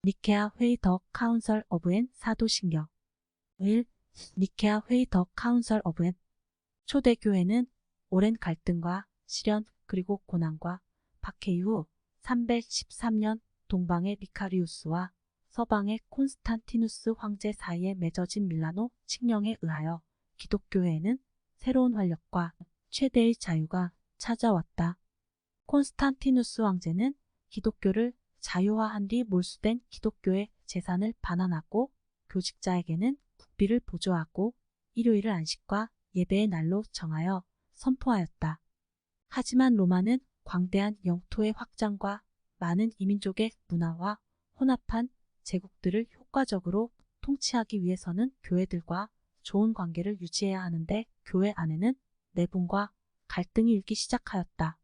니케아 회의 더 카운설 오브 앤 사도신경 1. 니케아 회의 더 카운설 오브 앤 초대교회는 오랜 갈등과 시련 그리고 고난과 박해 이후 313년 동방의 리카리우스와 서방의 콘스탄티누스 황제 사이에 맺어진 밀라노 칙령에 의하여 기독교회에는 새로운 활력과 최대의 자유가 찾아왔다. 콘스탄티누스 황제는 기독교를 자유화한 뒤 몰수된 기독교의 재산을 반환하고 교직자에게는 국비를 보조하고 일요일을 안식과 예배의 날로 정하여 선포하였다. 하지만 로마는 광대한 영토의 확장과 많은 이민족의 문화와 혼합한 제국들을 효과적으로 통치하기 위해서는 교회들과 좋은 관계를 유지해야 하는데 교회 안에는 내분과 갈등이 일기 시작하였다.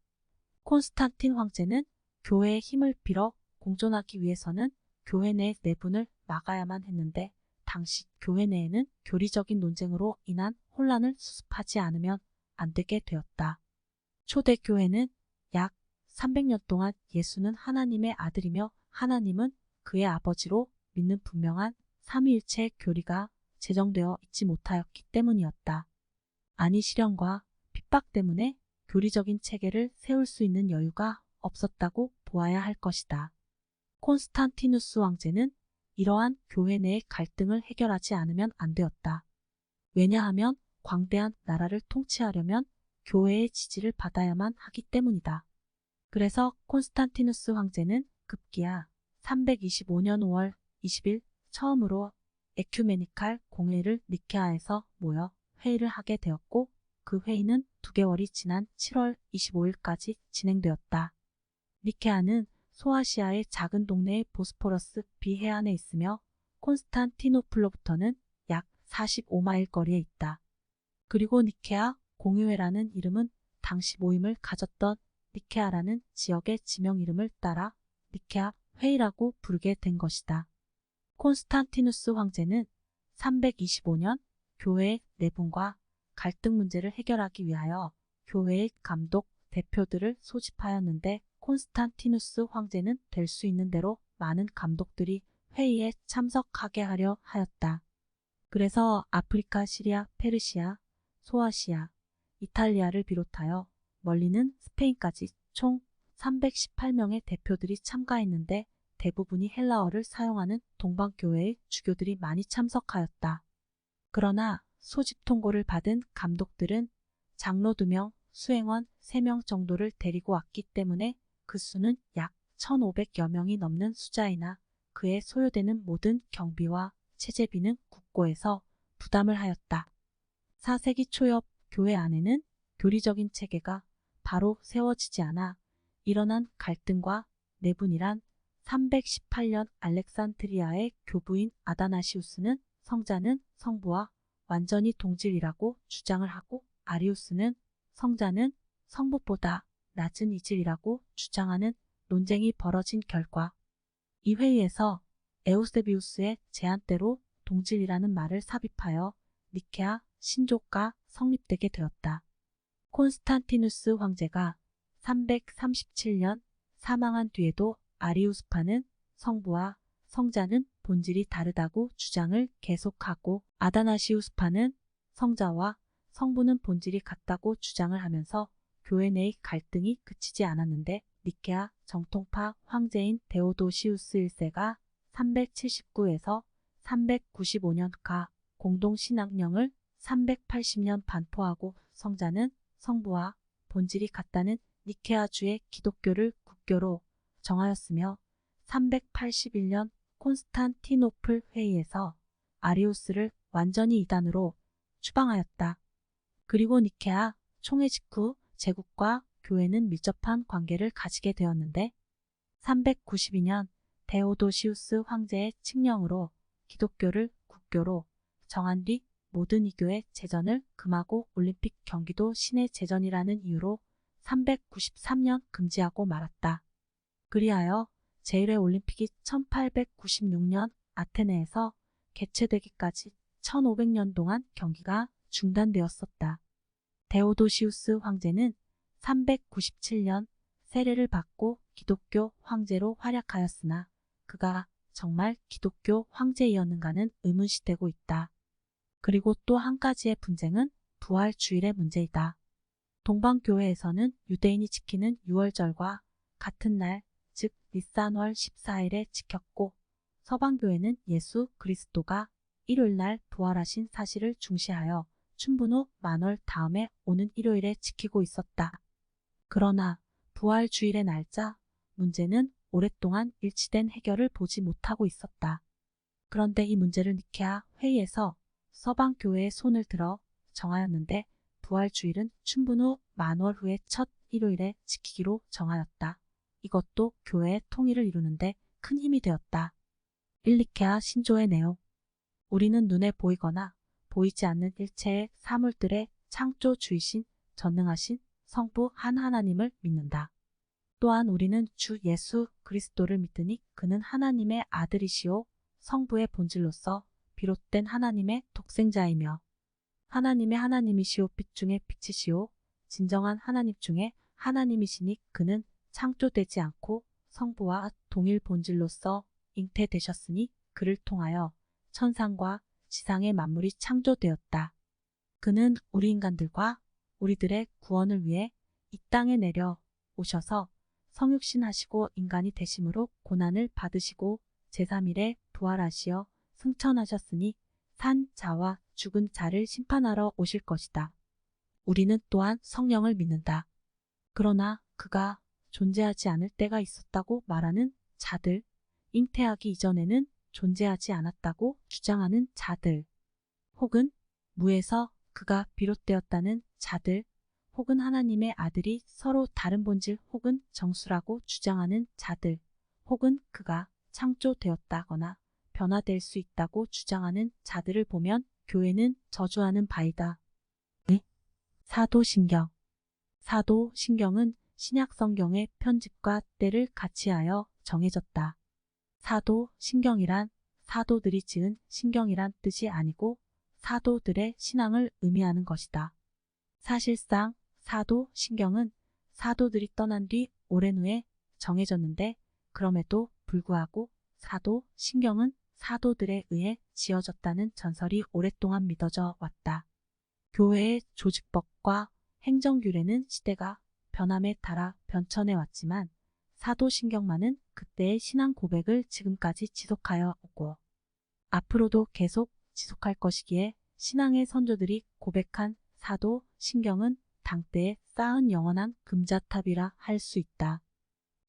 콘스탄틴 황제는 교회의 힘을 빌어 공존하기 위해서는 교회 내 내분을 막아야만 했는데 당시 교회 내에는 교리적인 논쟁으로 인한 혼란을 수습하지 않으면 안 되게 되었다. 초대교회는 약 300년 동안 예수는 하나님의 아들이며 하나님은 그의 아버지로 믿는 분명한 삼위일체의 교리가 제정되어 있지 못하였기 때문이었다. 아니 시련과 핍박 때문에 교리적인 체계를 세울 수 있는 여유가 없었다고 보아야 할 것이다. 콘스탄티누스 황제는 이러한 교회 내의 갈등을 해결하지 않으면 안 되었다. 왜냐하면 광대한 나라를 통치하려면 교회의 지지를 받아야만 하기 때문이다. 그래서 콘스탄티누스 황제는 급기야 325년 5월 20일 처음으로 에큐메니칼 공회를 니케아에서 모여 회의를 하게 되었고 그 회의는 2개월이 지난 7월 25일까지 진행되었다. 니케아는 소아시아의 작은 동네의 보스포러스 비해안에 있으며 콘스탄티노플로부터는 약 45마일 거리에 있다. 그리고 니케아 공의회라는 이름은 당시 모임을 가졌던 니케아라는 지역의 지명 이름을 따라 니케아 회의라고 부르게 된 것이다. 콘스탄티누스 황제는 325년 교회의 내분과 갈등 문제를 해결하기 위하여 교회의 감독 대표들을 소집하였는데 콘스탄티누스 황제는 될 수 있는 대로 많은 감독들이 회의에 참석하게 하려 하였다. 그래서 아프리카, 시리아, 페르시아, 소아시아, 이탈리아를 비롯하여 멀리는 스페인까지 총 318명의 대표들이 참가했는데 대부분이 헬라어를 사용하는 동방교회의 주교들이 많이 참석하였다. 그러나 소집 통고를 받은 감독들은 장로 2명, 수행원 3명 정도를 데리고 왔기 때문에 그 수는 약 1,500여 명이 넘는 숫자이나 그에 소요되는 모든 경비와 체제비는 국고에서 부담을 하였다. 4세기 초엽 교회 안에는 교리적인 체계가 바로 세워지지 않아 일어난 갈등과 내분이란 318년 알렉산드리아의 교부인 아다나시우스는 성자는 성부와 완전히 동질이라고 주장을 하고 아리우스는 성자는 성부보다 낮은 이질이라고 주장하는 논쟁이 벌어진 결과 이 회의에서 에우세비우스의 제안대로 동질이라는 말을 삽입하여 니케아 신조가 성립되게 되었다. 콘스탄티누스 황제가 337년 사망한 뒤에도 아리우스파는 성부와 성자는 본질이 다르다고 주장을 계속하고 아다나시우스파는 성자와 성부는 본질이 같다고 주장을 하면서 교회 내의 갈등이 그치지 않았는데 니케아 정통파 황제인 데오도시우스 1세가 379에서 395년가 공동신학령을 380년 반포하고 성자는 성부와 본질이 같다는 니케아주의 기독교를 국교로 정하였으며 381년 콘스탄티노플 회의에서 아리우스를 완전히 이단으로 추방하였다. 그리고 니케아 총회 직후 제국과 교회는 밀접한 관계를 가지게 되었는데 392년 데오도시우스 황제의 칙령으로 기독교를 국교로 정한 뒤 모든 이교의 제전을 금하고 올림픽 경기도 신의 제전이라는 이유로 393년 금지하고 말았다. 그리하여 제1회 올림픽이 1896년 아테네에서 개최되기까지 1500년 동안 경기가 중단되었었다. 데오도시우스 황제는 397년 세례를 받고 기독교 황제로 활약하였으나 그가 정말 기독교 황제이었는가는 의문시되고 있다. 그리고 또 한 가지의 분쟁은 부활주일의 문제이다. 동방교회에서는 유대인이 지키는 유월절과 같은 날, 즉 니산월 14일에 지켰고, 서방교회는 예수 그리스도가 일요일날 부활하신 사실을 중시하여 춘분 후 만월 다음에 오는 일요일에 지키고 있었다. 그러나 부활주일의 날짜, 문제는 오랫동안 일치된 해결을 보지 못하고 있었다. 그런데 이 문제를 니케아 회의에서 서방교회의 손을 들어 정하였는데, 부활주일은 춘분 후 만월 후의 첫 일요일에 지키기로 정하였다. 이것도 교회의 통일을 이루는데 큰 힘이 되었다. 1. 니케아 신조의 내용. 우리는 눈에 보이거나 보이지 않는 일체의 사물들의 창조주이신 전능하신 성부 한 하나님을 믿는다. 또한 우리는 주 예수 그리스도를 믿으니 그는 하나님의 아들이시오 성부의 본질로서 비롯된 하나님의 독생자이며 하나님의 하나님이시오 빛 중에 빛이시오 진정한 하나님 중에 하나님이시니 그는 창조되지 않고 성부와 동일 본질로서 잉태되셨으니 그를 통하여 천상과 지상의 만물이 창조되었다. 그는 우리 인간들과 우리들의 구원을 위해 이 땅에 내려 오셔서 성육신 하시고 인간이 되심으로 고난을 받으시고 제3일에 부활하시어 승천하셨으니 산 자와 죽은 자를 심판하러 오실 것이다. 우리는 또한 성령을 믿는다. 그러나 그가 존재하지 않을 때가 있었다고 말하는 자들, 잉태하기 이전에는 존재하지 않았다고 주장하는 자들, 혹은 무에서 그가 비롯되었다는 자들, 혹은 하나님의 아들이 서로 다른 본질 혹은 정수라고 주장하는 자들, 혹은 그가 창조되었다거나 변화될 수 있다고 주장하는 자들을 보면 교회는 저주하는 바이다. 사도신경. 사도신경은 신약성경의 편집과 때를 같이하여 정해졌다. 사도신경이란 사도들이 지은 신경이란 뜻이 아니고 사도들의 신앙을 의미하는 것이다. 사실상 사도신경은 사도들이 떠난 뒤 오랜 후에 정해졌는데 그럼에도 불구하고 사도신경은 사도들에 의해 지어졌다는 전설이 오랫동안 믿어져 왔다. 교회의 조직법과 행정규례는 시대가 변함에 따라 변천해 왔지만 사도신경만은 그때의 신앙 고백을 지금까지 지속하여 오고 앞으로도 계속 지속할 것이기에 신앙의 선조들이 고백한 사도신경은 당대에 쌓은 영원한 금자탑이라 할 수 있다.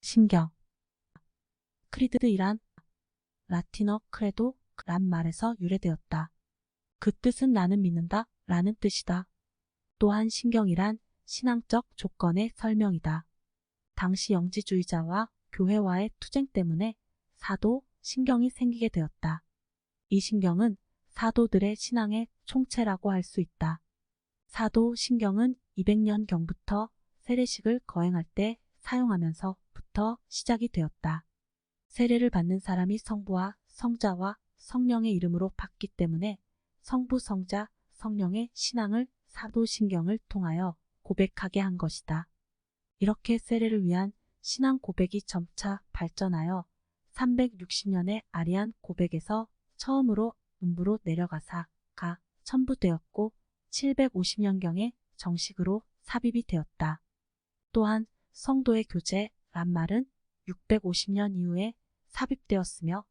신경. 크리드이란 라틴어 크레도란 말에서 유래되었다. 그 뜻은 나는 믿는다 라는 뜻이다. 또한 신경이란 신앙적 조건의 설명이다. 당시 영지주의자와 교회와의 투쟁 때문에 사도 신경이 생기게 되었다. 이 신경은 사도들의 신앙의 총체라고 할 수 있다. 사도 신경은 200년경부터 세례식을 거행할 때 사용하면서부터 시작이 되었다. 세례를 받는 사람이 성부와 성자와 성령의 이름으로 받기 때문에 성부, 성자, 성령의 신앙을 사도신경을 통하여 고백하게 한 것이다. 이렇게 세례를 위한 신앙 고백이 점차 발전하여 360년의 아리안 고백에서 처음으로 음부로 내려가사가 첨부되었고 750년경에 정식으로 삽입이 되었다. 또한 성도의 교제란 말은 650년 이후에 삽입되었으며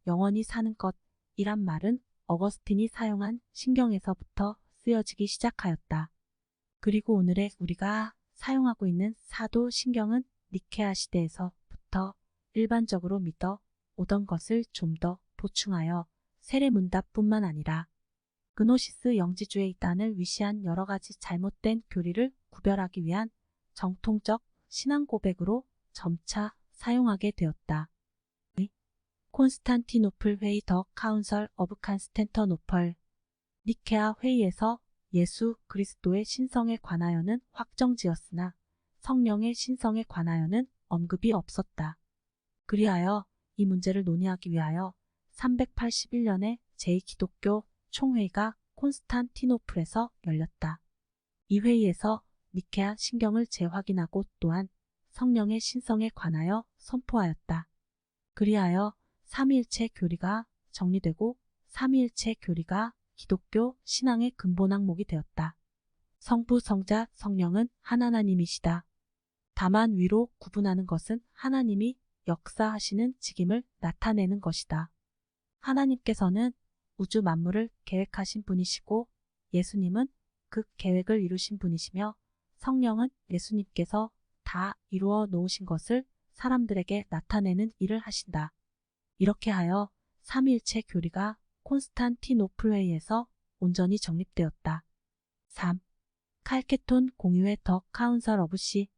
영원히 사는 것이란 말은 어거스틴이 사용한 신경에서부터 쓰여지기 시작하였다. 그리고 오늘의 우리가 사용하고 있는 사도신경은 니케아 시대에서부터 일반적으로 믿어 오던 것을 좀 더 보충하여 세례문답뿐만 아니라 그노시스 영지주의 이단을 위시한 여러 가지 잘못된 교리를 구별하기 위한 정통적 신앙 고백으로 점차 사용하게 되었다. 콘스탄티노플 회의 더 카운설 오브 칸스탄티노플 니케아 회의에서 예수 그리스도의 신성에 관하여는 확정지었으나 성령의 신성에 관하여는 언급이 없었다. 그리하여 이 문제를 논의하기 위하여 381년에 제2기독교 총회의가 콘스탄티노플에서 열렸다. 이 회의에서 니케아 신경을 재확인하고 또한 성령의 신성에 관하여 선포하였다. 그리하여 삼위일체 교리가 정리되고 삼위일체 교리가 기독교 신앙의 근본 항목이 되었다. 성부, 성자, 성령은 한 하나님이시다. 다만 위로 구분하는 것은 하나님이 역사하시는 직임을 나타내는 것이다. 하나님께서는 우주 만물을 계획하신 분이시고 예수님은 그 계획을 이루신 분이시며 성령은 예수님께서 다 이루어 놓으신 것을 사람들에게 나타내는 일을 하신다. 이렇게 하여 삼위일체 교리가 콘스탄티노플 회의에서 온전히 정립되었다. 3. 칼케톤 공의회 더 카운설 오브 시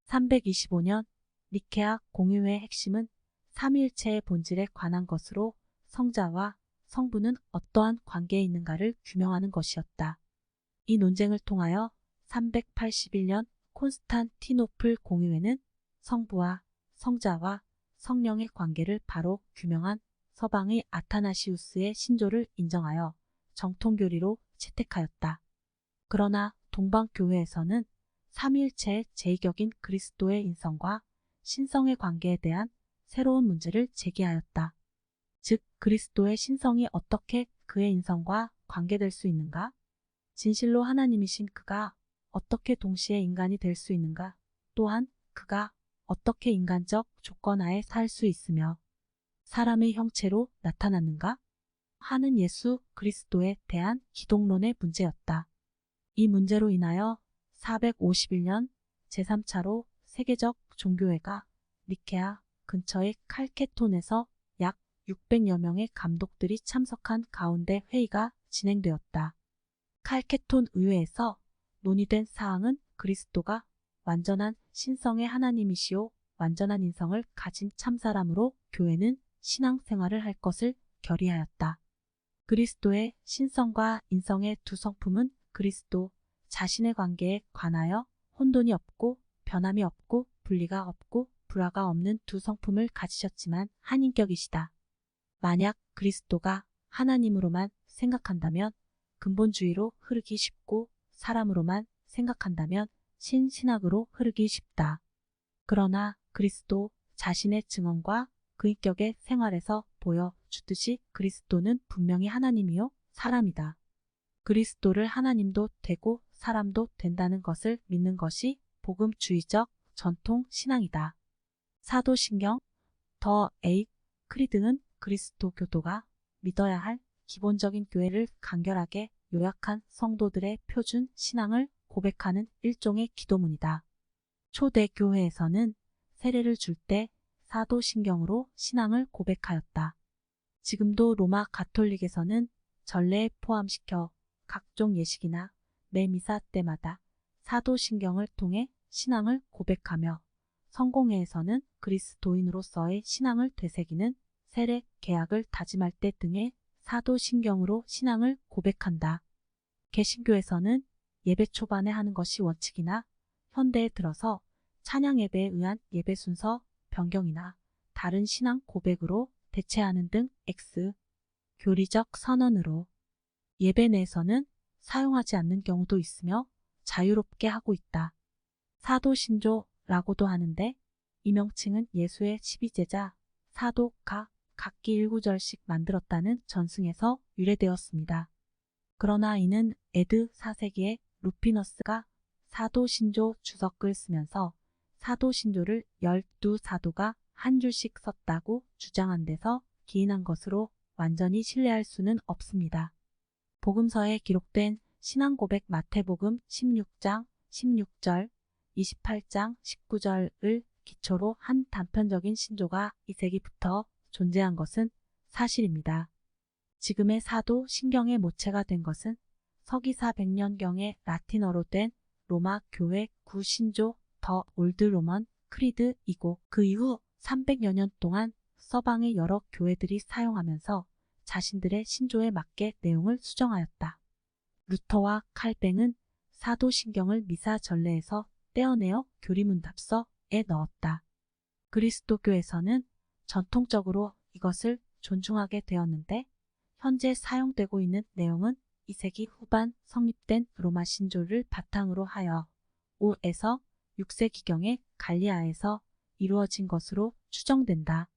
325년 니케아 공의회의 핵심은 삼위일체의 본질에 관한 것으로 성자와 성부는 어떠한 관계에 있는가를 규명하는 것이었다. 이 논쟁을 통하여 381년 콘스탄티노플 공의회는 성부와 성자와 성령의 관계를 바로 규명한 서방의 아타나시우스의 신조를 인정하여 정통교리로 채택하였다. 그러나 동방교회에서는 삼위일체의 제2격인 그리스도의 인성과 신성의 관계에 대한 새로운 문제를 제기하였다. 즉 그리스도의 신성이 어떻게 그의 인성과 관계될 수 있는가? 진실로 하나님이신 그가 어떻게 동시에 인간이 될 수 있는가? 또한 그가 어떻게 인간적 조건 하에 살 수 있으며 사람의 형체로 나타났는가? 하는 예수 그리스도에 대한 기독론의 문제였다. 이 문제로 인하여 451년 제3차로 세계적 종교회가 니케아 근처의 칼케톤에서 약 600여 명의 감독들이 참석한 가운데 회의가 진행되었다. 칼케톤 의회에서 논의된 사항은 그리스도가 완전한 신성의 하나님이시오 완전한 인성을 가진 참사람으로 교회는 신앙생활을 할 것을 결의하였다. 그리스도의 신성과 인성의 두 성품은 그리스도 자신의 관계에 관하여 혼돈이 없고 변함이 없고 분리가 없고 불화가 없는 두 성품을 가지셨지만 한 인격이시다. 만약 그리스도가 하나님으로만 생각한다면 근본주의로 흐르기 쉽고 사람으로만 생각한다면 신신학으로 흐르기 쉽다. 그러나 그리스도 자신의 증언과 그 인격의 생활에서 보여주듯이 그리스도는 분명히 하나님이요 사람이다. 그리스도를 하나님도 되고 사람도 된다는 것을 믿는 것이 복음주의적 전통 신앙이다. 사도신경, 더 에잇, 크리 등은 그리스도 교도가 믿어야 할 기본적인 교회를 간결하게 요약한 성도들의 표준 신앙을 고백하는 일종의 기도문이다. 초대교회에서는 세례를 줄 때 사도신경으로 신앙을 고백하였다. 지금도 로마 가톨릭에서는 전례에 포함시켜 각종 예식이나 매 미사 때마다 사도신경을 통해 신앙을 고백하며 성공회에서는 그리스도인으로서의 신앙을 되새기는 세례 계약을 다짐할 때 등의 사도신경으로 신앙을 고백한다. 개신교에서는 예배 초반에 하는 것이 원칙이나 현대에 들어서 찬양 예배에 의한 예배 순서 변경이나 다른 신앙 고백으로 대체하는 등 X 교리적 선언으로 예배 내에서는 사용하지 않는 경우도 있으며 자유롭게 하고 있다. 사도신조라고도 하는데 이 명칭은 예수의 12제자 사도가 각기 1구절씩 만들었다는 전승에서 유래되었습니다. 그러나 이는 에드 4세기에 루피너스가 사도신조 주석글 쓰면서 사도신조를 12사도가 한 줄씩 썼다고 주장한 데서 기인한 것으로 완전히 신뢰할 수는 없습니다. 복음서에 기록된 신앙고백 마태복음 16장 16절, 28장 19절을 기초로 한 단편적인 신조가 이 세기부터 존재한 것은 사실입니다. 지금의 사도 신경의 모체가 된 것은 서기 400년경에 라틴어로 된 로마 교회 구신조 더 올드 로먼 크리드이고 그 이후 300여 년 동안 서방의 여러 교회들이 사용하면서 자신들의 신조에 맞게 내용을 수정하였다. 루터와 칼뱅은 사도신경을 미사 전례에서 떼어내어 교리문답서에 넣었다. 그리스도교에서는 전통적으로 이것을 존중하게 되었는데 현재 사용되고 있는 내용은 2세기 후반 성립된 로마 신조를 바탕으로 하여 5에서 6세기경의 갈리아에서 이루어진 것으로 추정된다.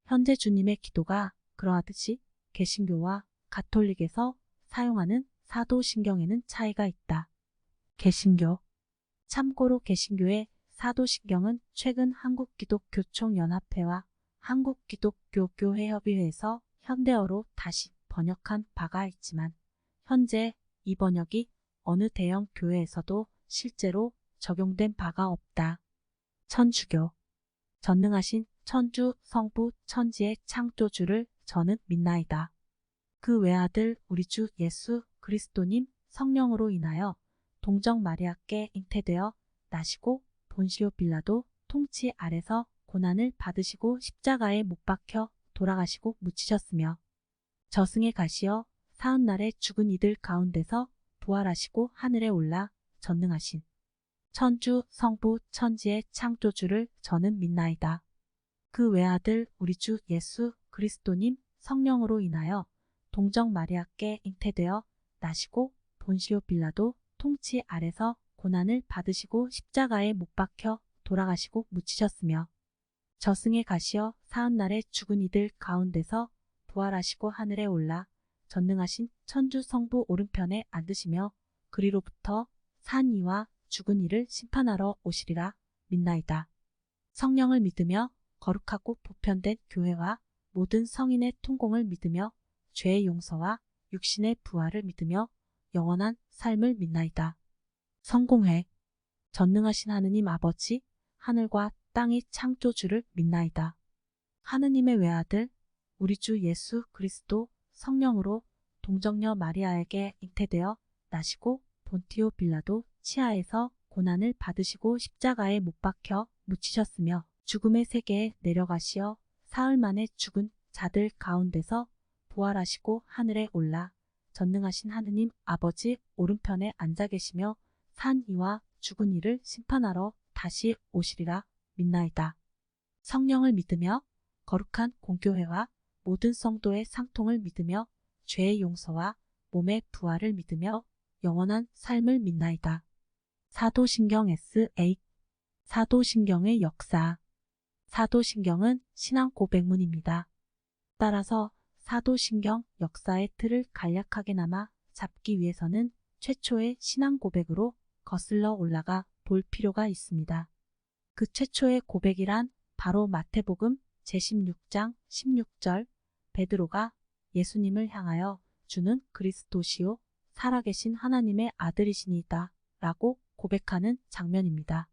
현재 주님의 기도가 그러하듯이 개신교와 가톨릭에서 사용하는 사도신경에는 차이가 있다. 개신교. 참고로 개신교의 사도신경은 최근 한국기독교총연합회와 한국기독교교회협의회에서 현대어로 다시 번역한 바가 있지만 현재 이 번역이 어느 대형 교회에서도 실제로 적용된 바가 없다. 천주교. 전능하신 천주 성부 천지의 창조주를 저는 믿나이다. 그 외아들 우리 주 예수 그리스도님 성령으로 인하여 동정 마리아께 잉태되어 나시고 본시오 빌라도 통치 아래서 고난을 받으시고 십자가에 못 박혀 돌아가시고 묻히셨으며 저승에 가시어 사흔날에 죽은 이들 가운데서 부활하시고 하늘에 올라 전능하신 천주 성부 천지의 창조주를 저는 믿나이다. 그 외아들 우리 주 예수 그리스도님 성령으로 인하여 동정 마리아께 잉태되어 나시고 본시오 빌라도 통치 아래서 고난을 받으시고 십자가에 못 박혀 돌아가시고 묻히셨으며 저승에 가시어 사흔날에 죽은 이들 가운데서 부활하시고 하늘에 올라 전능하신 천주 성부 오른편에 앉으시며 그리로부터 산 이와 죽은 이를 심판하러 오시리라 믿나이다. 성령을 믿으며 거룩하고 보편된 교회와 모든 성인의 통공을 믿으며 죄의 용서와 육신의 부활을 믿으며 영원한 삶을 믿나이다. 성공회. 전능하신 하느님 아버지 하늘과 땅의 창조주를 믿나이다. 하느님의 외아들 우리 주 예수 그리스도 성령으로 동정녀 마리아에게 잉태되어 나시고 본티오 빌라도 치하에서 고난을 받으시고 십자가에 못 박혀 묻히셨으며 죽음의 세계에 내려가시어 사흘 만에 죽은 자들 가운데서 부활하시고 하늘에 올라 전능하신 하느님 아버지 오른편에 앉아 계시며 산 이와 죽은 이를 심판하러 다시 오시리라 믿나이다. 성령을 믿으며 거룩한 공교회와 모든 성도의 상통을 믿으며 죄의 용서와 몸의 부활을 믿으며 영원한 삶을 믿나이다. 사도신경 S8. 사도신경의 역사. 사도신경은 신앙 고백문입니다. 따라서 사도신경 역사의 틀을 간략하게나마 잡기 위해서는 최초의 신앙 고백으로 거슬러 올라가 볼 필요가 있습니다. 그 최초의 고백이란 바로 마태복음 제16장 16절 베드로가 예수님을 향하여 주는 그리스도시요 살아계신 하나님의 아들이시니이다 라고 고백하는 장면입니다.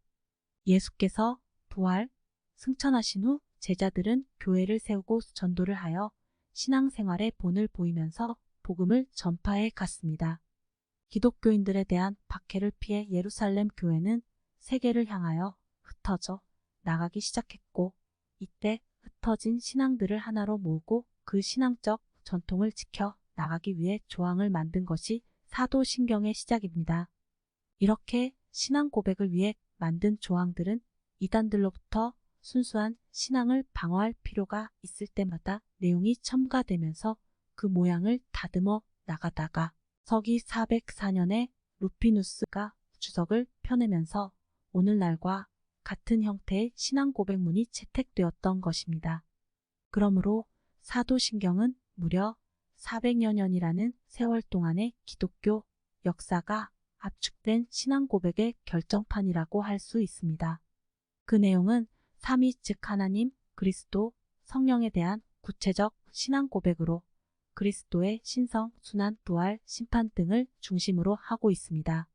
예수께서 부활, 승천하신 후 제자들은 교회를 세우고 전도를 하여 신앙생활의 본을 보이면서 복음을 전파해 갔습니다. 기독교인들에 대한 박해를 피해 예루살렘 교회는 세계를 향하여 흩어져 나가기 시작했고 이때 흩어진 신앙들을 하나로 모으고 그 신앙적 전통을 지켜 나가기 위해 조항을 만든 것이 사도신경의 시작입니다. 이렇게 신앙 고백을 위해 만든 조항들은 이단들로부터 순수한 신앙을 방어할 필요가 있을 때마다 내용이 첨가되면서 그 모양을 다듬어 나가다가 서기 404년에 루피누스가 주석을 펴내면서 오늘날과 같은 형태의 신앙 고백문이 채택되었던 것입니다. 그러므로 사도신경은 무려 400여 년이라는 세월 동안의 기독교 역사가 압축된 신앙 고백의 결정판이라고 할 수 있습니다. 그 내용은 삼위 즉 하나님, 그리스도, 성령에 대한 구체적 신앙 고백으로 그리스도의 신성, 순환, 부활, 심판 등을 중심으로 하고 있습니다.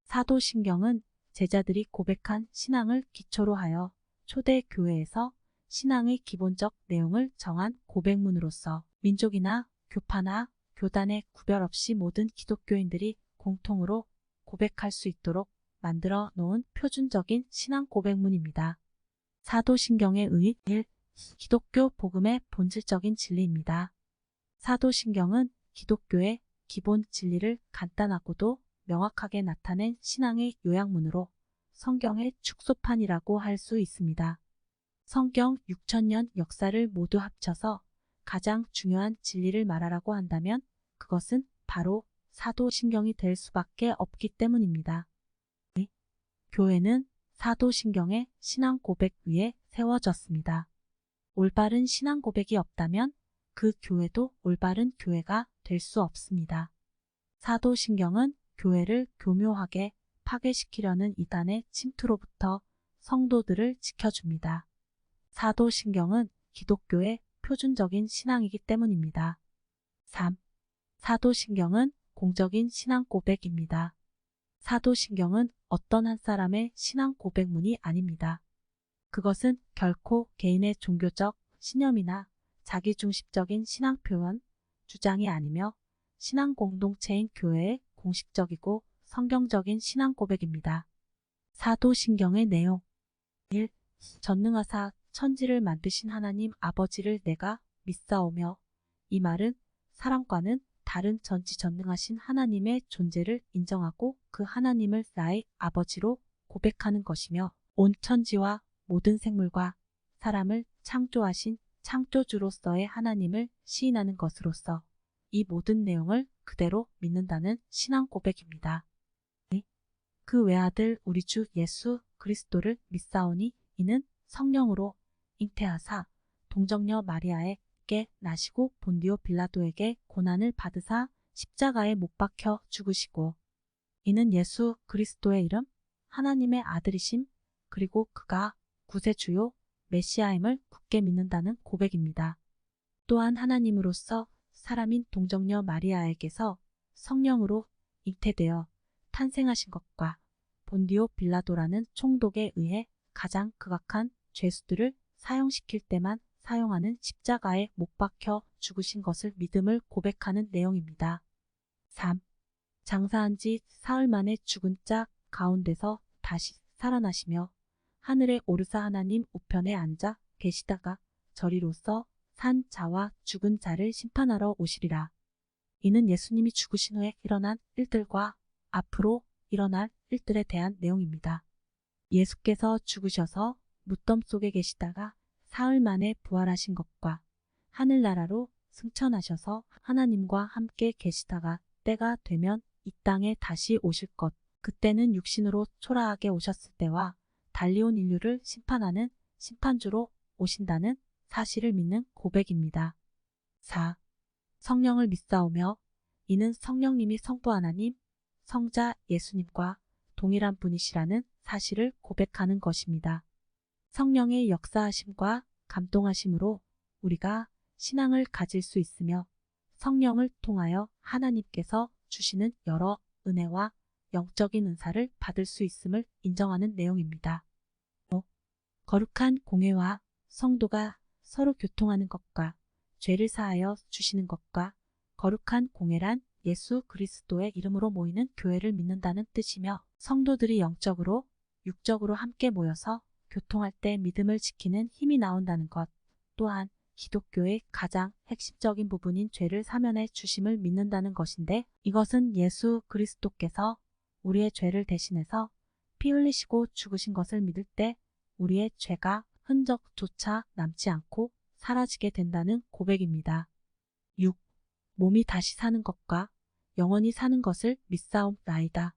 사도신경은 제자들이 고백한 신앙을 기초로 하여 초대 교회에서 신앙의 기본적 내용을 정한 고백문으로서 민족이나 교파나 교단의 구별 없이 모든 기독교인들이 공통으로 고백할 수 있도록 만들어 놓은 표준적인 신앙 고백문입니다. 사도신경의 1. 기독교 복음의 본질적인 진리입니다. 사도신경은 기독교의 기본 진리를 간단하고도 명확하게 나타낸 신앙의 요약문으로 성경의 축소판이라고 할 수 있습니다. 성경 6000년 역사를 모두 합쳐서 가장 중요한 진리를 말하라고 한다면 그것은 바로 사도신경이 될 수밖에 없기 때문입니다. 교회는 사도신경의 신앙 고백 위에 세워졌습니다. 올바른 신앙 고백이 없다면 그 교회도 올바른 교회가 될 수 없습니다. 사도신경은 교회를 교묘하게 파괴시키려는 이단의 침투로부터 성도들을 지켜줍니다. 사도신경은 기독교의 표준적인 신앙이기 때문입니다. 3. 사도신경은 공적인 신앙 고백입니다. 사도신경은 어떤 한 사람의 신앙 고백문이 아닙니다. 그것은 결코 개인의 종교적 신념이나 자기중심적인 신앙 표현, 주장이 아니며 신앙 공동체인 교회의 공식적이고 성경적인 신앙 고백입니다. 사도신경의 내용 1. 전능하사 천지를 만드신 하나님 아버지를 내가 믿사오며, 이 말은 사람과는 다른 전지전능하신 하나님의 존재를 인정하고 그 하나님을 나의 아버지로 고백하는 것이며, 온 천지와 모든 생물과 사람을 창조하신 창조주로서의 하나님을 시인하는 것으로서 이 모든 내용을 그대로 믿는다는 신앙 고백입니다. 그 외아들 우리 주 예수 그리스도를 믿사오니, 이는 성령으로 잉태하사 동정녀 마리아에게 나시고 본디오 빌라도에게 고난을 받으사 십자가에 못 박혀 죽으시고, 이는 예수 그리스도의 이름 하나님의 아들이심, 그리고 그가 구세주요 메시아임을 굳게 믿는다는 고백입니다. 또한 하나님으로서 사람인 동정녀 마리아에게서 성령으로 잉태되어 탄생하신 것과 본디오 빌라도라는 총독에 의해 가장 극악한 죄수들을 사형시킬 때만 사용하는 십자가에 못 박혀 죽으신 것을 믿음을 고백하는 내용입니다. 3. 장사한 지 사흘 만에 죽은 자 가운데서 다시 살아나시며 하늘에 오르사 하나님 우편에 앉아 계시다가 저리로서 산 자와 죽은 자를 심판하러 오시리라. 이는 예수님이 죽으신 후에 일어난 일들과 앞으로 일어날 일들에 대한 내용입니다. 예수께서 죽으셔서 무덤 속에 계시다가 사흘 만에 부활하신 것과 하늘나라로 승천하셔서 하나님과 함께 계시다가 때가 되면 이 땅에 다시 오실 것, 그때는 육신으로 초라하게 오셨을 때와 달리 온 인류를 심판하는 심판주로 오신다는 사실을 믿는 고백입니다. 4. 성령을 믿사오며, 이는 성령님이 성부 하나님, 성자 예수님과 동일한 분이시라는 사실을 고백하는 것입니다. 성령의 역사하심과 감동하심으로 우리가 신앙을 가질 수 있으며, 성령을 통하여 하나님께서 주시는 여러 은혜와 영적인 은사를 받을 수 있음을 인정하는 내용입니다. 5. 거룩한 공회와 성도가 서로 교통하는 것과 죄를 사하여 주시는 것과, 거룩한 공회란 예수 그리스도의 이름으로 모이는 교회를 믿는다는 뜻이며, 성도들이 영적으로 육적으로 함께 모여서 교통할 때 믿음을 지키는 힘이 나온다는 것, 또한 기독교의 가장 핵심적인 부분인 죄를 사면해 주심을 믿는다는 것인데, 이것은 예수 그리스도께서 우리의 죄를 대신해서 피 흘리시고 죽으신 것을 믿을 때 우리의 죄가 흔적조차 남지 않고 사라지게 된다는 고백입니다. 6. 몸이 다시 사는 것과 영원히 사는 것을 믿사옵나이다.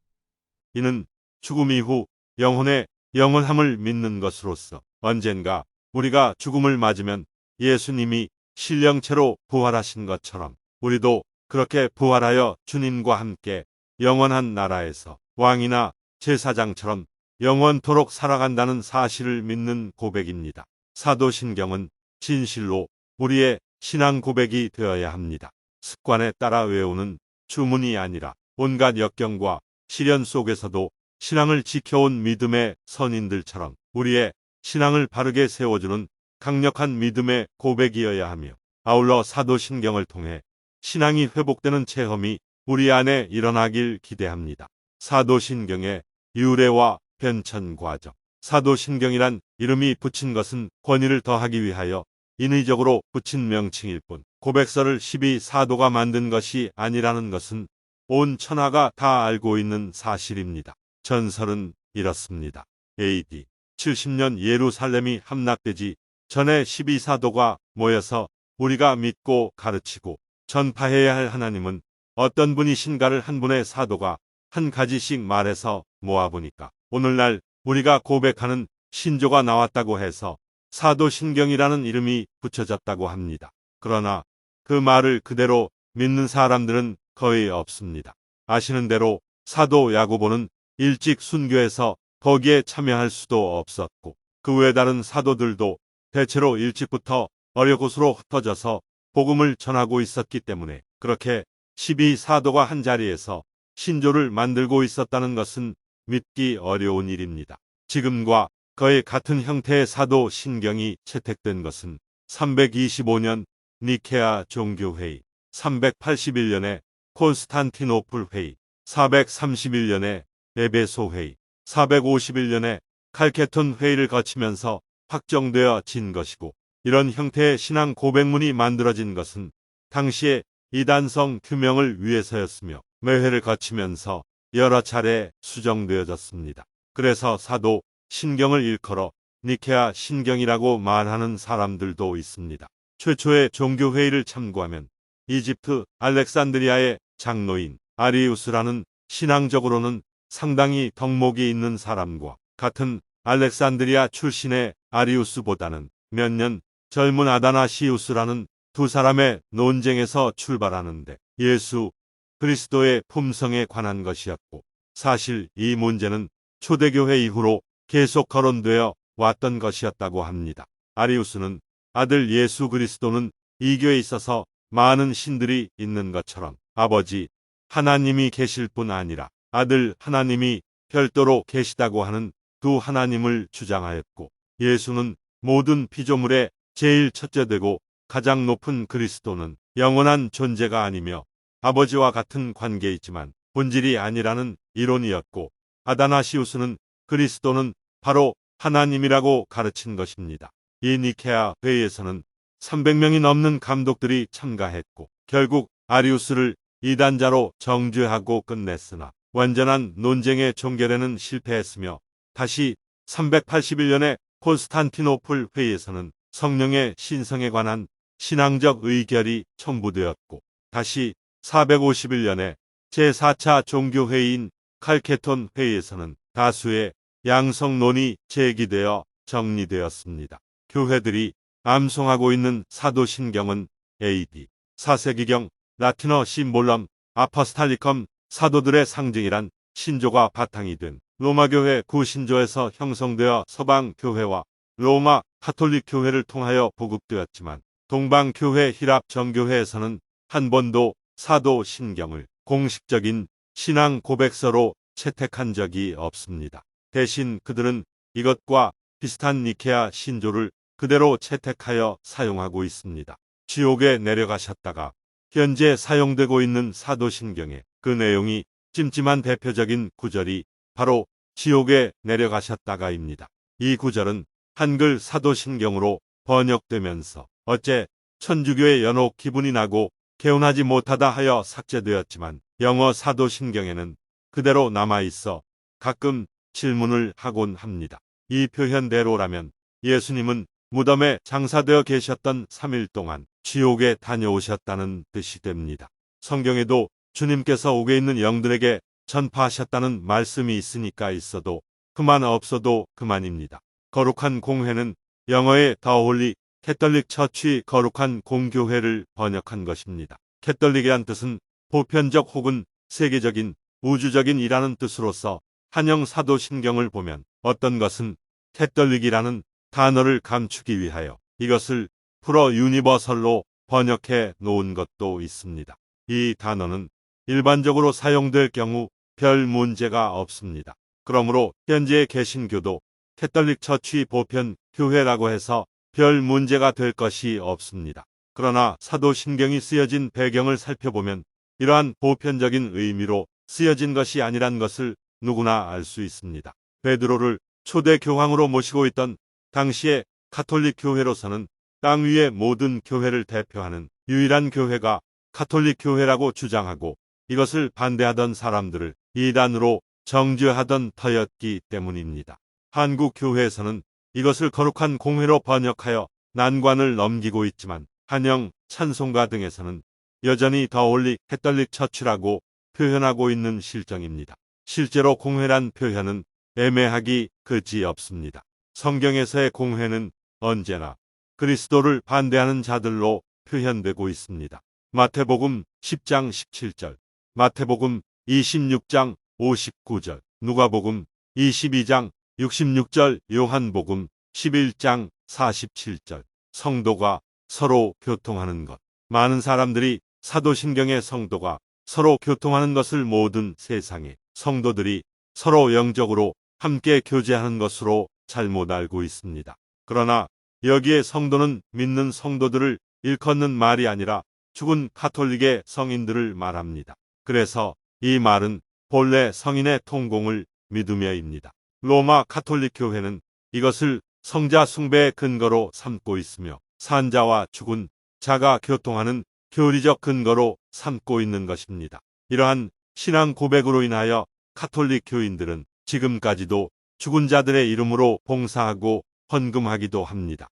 이는 죽음 이후 영혼의 영원함을 믿는 것으로서 언젠가 우리가 죽음을 맞으면 예수님이 신령체로 부활하신 것처럼 우리도 그렇게 부활하여 주님과 함께 영원한 나라에서 왕이나 제사장처럼 영원토록 살아간다는 사실을 믿는 고백입니다. 사도신경은 진실로 우리의 신앙 고백이 되어야 합니다. 습관에 따라 외우는 주문이 아니라 온갖 역경과 시련 속에서도 신앙을 지켜온 믿음의 선인들처럼 우리의 신앙을 바르게 세워주는 강력한 믿음의 고백이어야 하며, 아울러 사도신경을 통해 신앙이 회복되는 체험이 우리 안에 일어나길 기대합니다. 사도신경의 유래와 변천 과정. 사도신경이란 이름이 붙인 것은 권위를 더하기 위하여 인위적으로 붙인 명칭일 뿐, 고백서를 12사도가 만든 것이 아니라는 것은 온 천하가 다 알고 있는 사실입니다. 전설은 이렇습니다. AD 70년 예루살렘이 함락되지 전에 12사도가 모여서 우리가 믿고 가르치고 전파해야 할 하나님은 어떤 분이신가를 한 분의 사도가 한 가지씩 말해서 모아보니까 오늘날 우리가 고백하는 신조가 나왔다고 해서 사도신경이라는 이름이 붙여졌다고 합니다. 그러나 그 말을 그대로 믿는 사람들은 거의 없습니다. 아시는 대로 사도 야고보는 일찍 순교해서 거기에 참여할 수도 없었고 그 외 다른 사도들도 대체로 일찍부터 어려 곳으로 흩어져서 복음을 전하고 있었기 때문에 그렇게 12사도가 한자리에서 신조를 만들고 있었다는 것은 믿기 어려운 일입니다. 지금과 거의 같은 형태의 사도 신경이 채택된 것은 325년 니케아 종교회의, 381년에 콘스탄티노플 회의, 431년에 에베소 회의, 451년에 칼케톤 회의를 거치면서 확정되어진 것이고 이런 형태의 신앙 고백문이 만들어진 것은 당시의 이단성 규명을 위해서였으며 매회를 거치면서 여러 차례 수정되어졌습니다. 그래서 사도 신경을 일컬어 니케아 신경이라고 말하는 사람들도 있습니다. 최초의 종교회의를 참고하면 이집트 알렉산드리아의 장로인 아리우스라는 신앙적으로는 상당히 덕목이 있는 사람과 같은 알렉산드리아 출신의 아리우스보다는 몇 년 젊은 아다나시우스라는 두 사람의 논쟁에서 출발하는데 예수 그리스도의 품성에 관한 것이었고 사실 이 문제는 초대교회 이후로 계속 거론되어 왔던 것이었다고 합니다. 아리우스는 아들 예수 그리스도는 이교에 있어서 많은 신들이 있는 것처럼 아버지 하나님이 계실 뿐 아니라 아들 하나님이 별도로 계시다고 하는 두 하나님을 주장하였고 예수는 모든 피조물의 제일 첫째되고 가장 높은 그리스도는 영원한 존재가 아니며 아버지와 같은 관계이지만 본질이 아니라는 이론이었고 아다나시우스는 그리스도는 바로 하나님이라고 가르친 것입니다. 이 니케아 회의에서는 300명이 넘는 감독들이 참가했고 결국 아리우스를 이단자로 정죄하고 끝냈으나 완전한 논쟁의 종결에는 실패했으며 다시 381년의 콘스탄티노플 회의에서는 성령의 신성에 관한 신앙적 의결이 첨부되었고 다시 451년에 제4차 종교회의인 칼케톤 회의에서는 다수의 양성론이 제기되어 정리되었습니다. 교회들이 암송하고 있는 사도신경은 AD 4세기경 라틴어 심볼럼 아퍼스탈리컴 사도들의 상징이란 신조가 바탕이 된 로마교회 구신조에서 형성되어 서방교회와 로마 가톨릭 교회를 통하여 보급되었지만 동방교회 히랍 정교회에서는 한 번도 사도신경을 공식적인 신앙 고백서로 채택한 적이 없습니다. 대신 그들은 이것과 비슷한 니케아 신조를 그대로 채택하여 사용하고 있습니다. 지옥에 내려가셨다가 현재 사용되고 있는 사도신경의 그 내용이 찜찜한 대표적인 구절이 바로 지옥에 내려가셨다가입니다. 이 구절은 한글 사도신경으로 번역되면서 어째 천주교의 연옥 기분이 나고 개운하지 못하다 하여 삭제되었지만 영어 사도신경에는 그대로 남아있어 가끔 질문을 하곤 합니다. 이 표현대로라면 예수님은 무덤에 장사되어 계셨던 3일 동안 지옥에 다녀오셨다는 뜻이 됩니다. 성경에도 주님께서 옥에 있는 영들에게 전파하셨다는 말씀이 있으니까 있어도 그만 없어도 그만입니다. 거룩한 공회는 영어의 The Holy Catholic Church 거룩한 공교회를 번역한 것입니다. 캐톨릭이란 뜻은 보편적 혹은 세계적인 우주적인 이라는 뜻으로서 한영 사도신경을 보면 어떤 것은 캐톨릭이라는 단어를 감추기 위하여 이것을 프로 유니버설로 번역해 놓은 것도 있습니다. 이 단어는 일반적으로 사용될 경우 별 문제가 없습니다. 그러므로 현재의 개신교도 캐톨릭 처치 보편 교회라고 해서 별 문제가 될 것이 없습니다. 그러나 사도신경이 쓰여진 배경을 살펴보면 이러한 보편적인 의미로 쓰여진 것이 아니란 것을 누구나 알 수 있습니다. 베드로를 초대 교황으로 모시고 있던 당시의 가톨릭 교회로서는 땅 위의 모든 교회를 대표하는 유일한 교회가 가톨릭 교회라고 주장하고 이것을 반대하던 사람들을 이단으로 정죄하던 터였기 때문입니다. 한국 교회에서는 이것을 거룩한 공회로 번역하여 난관을 넘기고 있지만 한영, 찬송가 등에서는 여전히 더 홀리 캐톨릭 처치라고 표현하고 있는 실정입니다. 실제로 공회란 표현은 애매하기 그지없습니다. 성경에서의 공회는 언제나 그리스도를 반대하는 자들로 표현되고 있습니다. 마태복음 10장 17절, 마태복음 26장 59절, 누가복음 22장 66절, 요한복음 11장 47절. 성도가 서로 교통하는 것. 많은 사람들이 사도신경의 성도가 서로 교통하는 것을 모든 세상의 성도들이 서로 영적으로 함께 교제하는 것으로 잘못 알고 있습니다. 그러나 여기에 성도는 믿는 성도들을 일컫는 말이 아니라 죽은 가톨릭의 성인들을 말합니다. 그래서 이 말은 본래 성인의 통공을 믿으며입니다. 로마 가톨릭 교회는 이것을 성자 숭배의 근거로 삼고 있으며 산자와 죽은 자가 교통하는 교리적 근거로 삼고 있는 것입니다. 이러한 신앙 고백으로 인하여 가톨릭 교인들은 지금까지도 죽은 자들의 이름으로 봉사하고 헌금하기도 합니다.